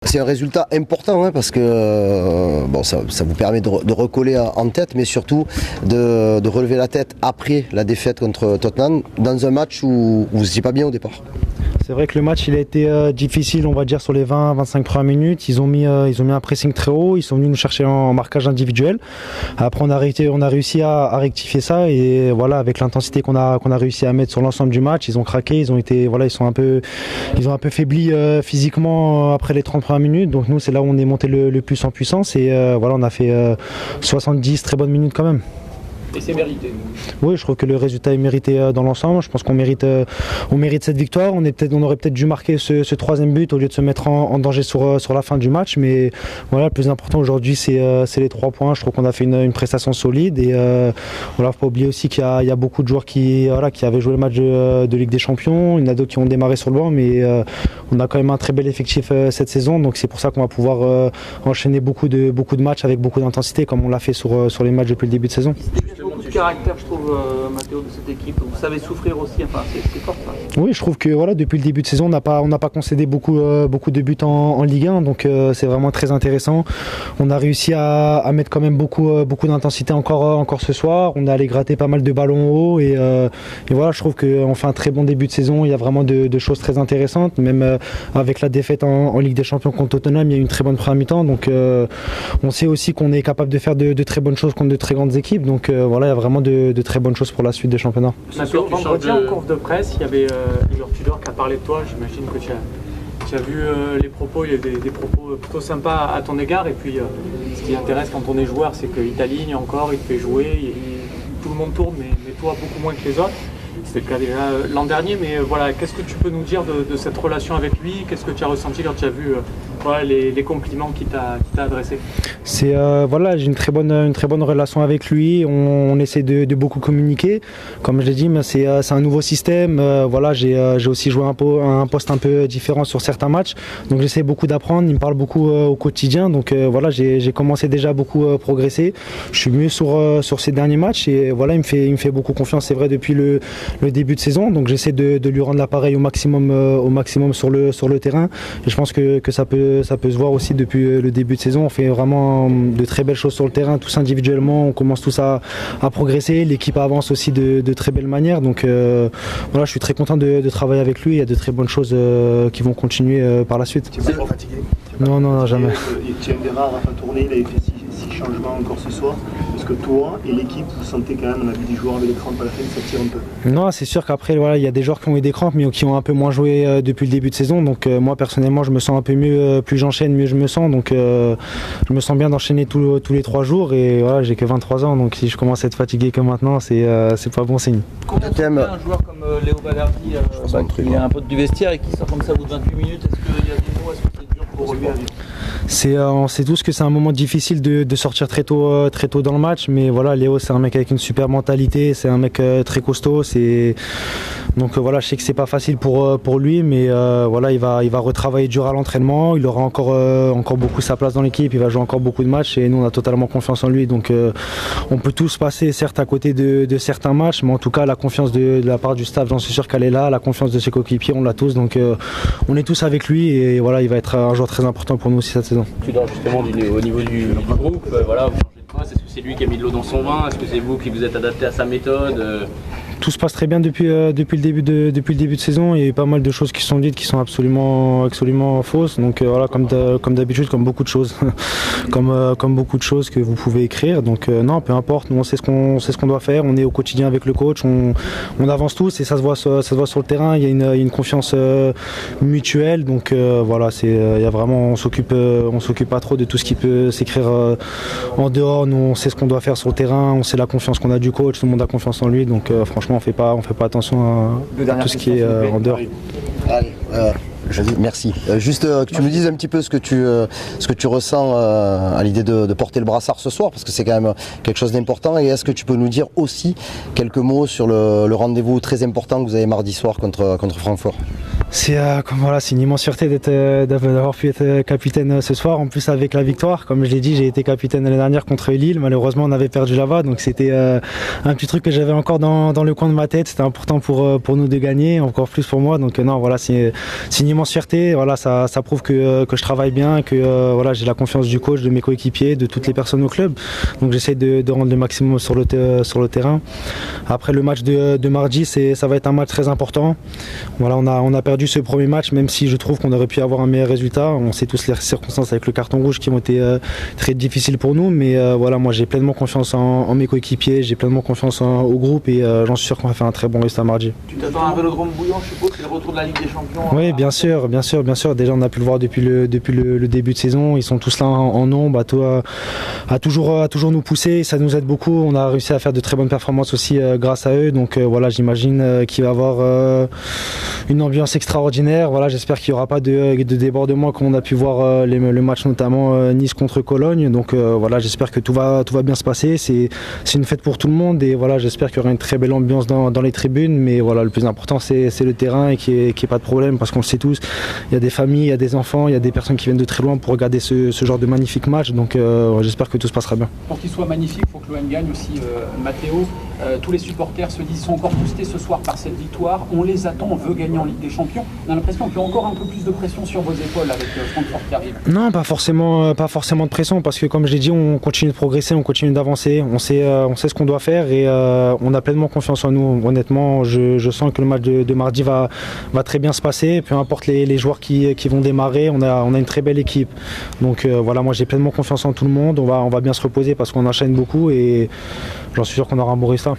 C'est un résultat important hein, parce que ça vous permet de recoller en tête, mais surtout de relever la tête après la défaite contre Tottenham dans un match où vous n'étiez pas bien au départ. C'est vrai que le match il a été difficile, on va dire, sur les 20-25 premières minutes. Ils ont mis un pressing très haut, ils sont venus nous chercher en marquage individuel. Après on a réussi à rectifier ça et voilà, avec l'intensité qu'on a réussi à mettre sur l'ensemble du match, ils ont craqué, ils ont un peu faibli physiquement après les 30 premières minutes. Donc nous c'est là où on est monté le plus en puissance et voilà, on a fait 70 très bonnes minutes quand même. Et c'est mérité. Oui, je trouve que le résultat est mérité dans l'ensemble. Je pense qu'on mérite cette victoire. On aurait peut-être dû marquer ce troisième but au lieu de se mettre en danger sur la fin du match. Mais voilà, le plus important aujourd'hui, c'est les 3 points. Je trouve qu'on a fait une prestation solide. Et voilà, faut pas oublier aussi qu'il y a beaucoup de joueurs qui avaient joué le match de Ligue des Champions. Il y en a d'autres qui ont démarré sur le banc, mais on a quand même un très bel effectif cette saison. Donc c'est pour ça qu'on va pouvoir enchaîner beaucoup de matchs avec beaucoup d'intensité, comme on l'a fait sur les matchs depuis le début de saison. Beaucoup de caractère, je trouve, Mathéo, de cette équipe. Vous savez souffrir aussi, enfin, c'est fort ça. Oui, je trouve que voilà, depuis le début de saison, on n'a pas concédé beaucoup de buts en Ligue 1, donc c'est vraiment très intéressant. On a réussi à mettre quand même beaucoup d'intensité encore ce soir. On est allé gratter pas mal de ballons haut et voilà, je trouve qu'on fait un très bon début de saison. Il y a vraiment de choses très intéressantes, même avec la défaite en Ligue des Champions contre Tottenham, il y a eu une très bonne première mi-temps, donc on sait aussi qu'on est capable de faire de très bonnes choses contre de très grandes équipes, donc voilà, il y a vraiment de très bonnes choses pour la suite des championnats. Vendredi en conf de presse, il y avait Igor Tudor qui a parlé de toi. J'imagine que tu as vu les propos, il y a des propos plutôt sympas à ton égard. Et puis ce qui intéresse quand on est joueur, c'est qu'il t'aligne encore, il te fait jouer, tout le monde tourne, mais toi beaucoup moins que les autres. C'était le cas déjà l'an dernier, mais voilà, qu'est-ce que tu peux nous dire de cette relation avec lui? Qu'est-ce que tu as ressenti quand tu as vu les compliments qu'il t'a adressés? Voilà, j'ai une très bonne relation avec lui. On essaie de beaucoup communiquer. Comme je l'ai dit, mais c'est un nouveau système. Voilà, j'ai aussi joué un poste un peu différent sur certains matchs. Donc j'essaie beaucoup d'apprendre. Il me parle beaucoup au quotidien. Donc voilà, j'ai commencé déjà beaucoup progresser. Je suis mieux sur ces derniers matchs et voilà, il me fait beaucoup confiance. C'est vrai depuis le début de saison. Donc j'essaie de lui rendre l'appareil au maximum sur le terrain. Et je pense que ça peut se voir aussi depuis le début de saison. On fait vraiment de très belles choses sur le terrain, tous individuellement. On commence tous à progresser. L'équipe avance aussi de très belle manière. Donc voilà, je suis très content de travailler avec lui. Il y a de très bonnes choses qui vont continuer par la suite. Tu es pas fatigué? Non, jamais. Tu es un des rares à tourner, il avait fait 6 changements encore ce soir. Est-ce que toi et l'équipe, vous sentez quand même, on a vu des joueurs avec des crampes à la fin, ça tire un peu? Non, c'est sûr qu'après, voilà, il y a des joueurs qui ont eu des crampes, mais qui ont un peu moins joué depuis le début de saison. Donc moi, personnellement, je me sens un peu mieux. Plus j'enchaîne, mieux je me sens. Donc je me sens bien d'enchaîner tous les 3 jours. Et voilà, j'ai que 23 ans. Donc si je commence à être fatigué comme maintenant, c'est pas bon signe. Comment tu un joueur comme Léo Balerdi, qui est un pote du vestiaire et qui sort comme ça au bout de 28 minutes? Est-ce qu'il y a des mots? Est-ce que c'est dur pour lui à vivre? On sait tous que c'est un moment difficile de sortir très tôt dans le match, mais voilà, Léo c'est un mec avec une super mentalité, c'est un mec très costaud, donc voilà, je sais que c'est pas facile pour lui, mais voilà, il va retravailler dur à l'entraînement, il aura encore beaucoup sa place dans l'équipe, il va jouer encore beaucoup de matchs et nous on a totalement confiance en lui, donc on peut tous passer certes à côté de certains matchs, mais en tout cas la confiance de la part du staff, j'en suis sûr qu'elle est là, la confiance de ses coéquipiers, on l'a tous, donc on est tous avec lui et voilà, il va être un joueur très important pour nous aussi cette saison. Tu dors justement au niveau du groupe, voilà, vous changez de poste, est-ce que c'est lui qui a mis de l'eau dans son vin, est-ce que c'est vous qui vous êtes adapté à sa méthode? Tout se passe très bien depuis le début de saison. Il y a eu pas mal de choses qui sont dites qui sont absolument fausses. Donc voilà, comme d'habitude, comme beaucoup de choses, comme beaucoup de choses que vous pouvez écrire. Donc non, peu importe. Nous on sait ce qu'on doit faire. On est au quotidien avec le coach. On avance tous et ça se voit sur le terrain. Il y a une confiance mutuelle. Donc voilà, il y a vraiment on s'occupe pas trop de tout ce qui peut s'écrire en dehors. Nous on sait ce qu'on doit faire sur le terrain. On sait la confiance qu'on a du coach. Tout le monde a confiance en lui. Donc franchement, on fait pas attention à tout ce qui est en dehors. Allez, merci. Juste que tu me dises un petit peu ce que tu ressens à l'idée de porter le brassard ce soir, parce que c'est quand même quelque chose d'important. Et est-ce que tu peux nous dire aussi quelques mots sur le rendez-vous très important que vous avez mardi soir contre Francfort? C'est une immense fierté d'avoir pu être capitaine ce soir. En plus avec la victoire, comme je l'ai dit, j'ai été capitaine l'année dernière contre Lille. Malheureusement, on avait perdu là-bas, donc c'était un petit truc que j'avais encore dans le coin de ma tête. C'était important pour nous de gagner, encore plus pour moi. Donc non, voilà, c'est une immense fierté. Voilà, ça prouve que je travaille bien, que voilà, j'ai la confiance du coach, de mes coéquipiers, de toutes les personnes au club. Donc j'essaie de rendre le maximum sur le terrain. Après le match de mardi, ça va être un match très important. Voilà, on a perdu ce premier match, même si je trouve qu'on aurait pu avoir un meilleur résultat. On sait tous les circonstances avec le carton rouge qui ont été très difficiles pour nous, mais voilà, moi j'ai pleinement confiance en mes coéquipiers, j'ai pleinement confiance au groupe et j'en suis sûr qu'on va faire un très bon résultat mardi. Tu t'attends à un vélodrome bouillant, je suppose, c'est le retour de la Ligue des Champions. Oui, bien sûr. Déjà, on a pu le voir depuis le début de saison. Ils sont tous là en nombre, à toujours nous pousser. Ça nous aide beaucoup. On a réussi à faire de très bonnes performances aussi grâce à eux. Donc voilà, j'imagine qu'il va y avoir une ambiance extraordinaire. Voilà, j'espère qu'il n'y aura pas de débordement comme on a pu voir le match notamment Nice contre Cologne. Donc voilà, j'espère que tout va bien se passer. C'est une fête pour tout le monde et voilà, j'espère qu'il y aura une très belle ambiance dans les tribunes. Mais voilà, le plus important c'est le terrain et qu'il n'y ait pas de problème parce qu'on le sait tous. Il y a des familles, il y a des enfants, il y a des personnes qui viennent de très loin pour regarder ce genre de magnifique match. Donc j'espère que tout se passera bien. Pour qu'il soit magnifique, il faut que l'OM gagne aussi, Matteo. Tous les supporters se disent sont encore boostés ce soir par cette victoire. On les attend, on veut gagner en Ligue des Champions. On a l'impression qu'il y a encore un peu plus de pression sur vos épaules avec Francfort qui arrive. Non, pas forcément de pression parce que comme je l'ai dit, on continue de progresser, on continue d'avancer. On sait ce qu'on doit faire et on a pleinement confiance en nous. Honnêtement, je sens que le match de mardi va très bien se passer. Peu importe les joueurs qui vont démarrer, on a une très belle équipe. Donc voilà, moi j'ai pleinement confiance en tout le monde. On va bien se reposer parce qu'on enchaîne beaucoup et j'en suis sûr qu'on aura un bon résultat.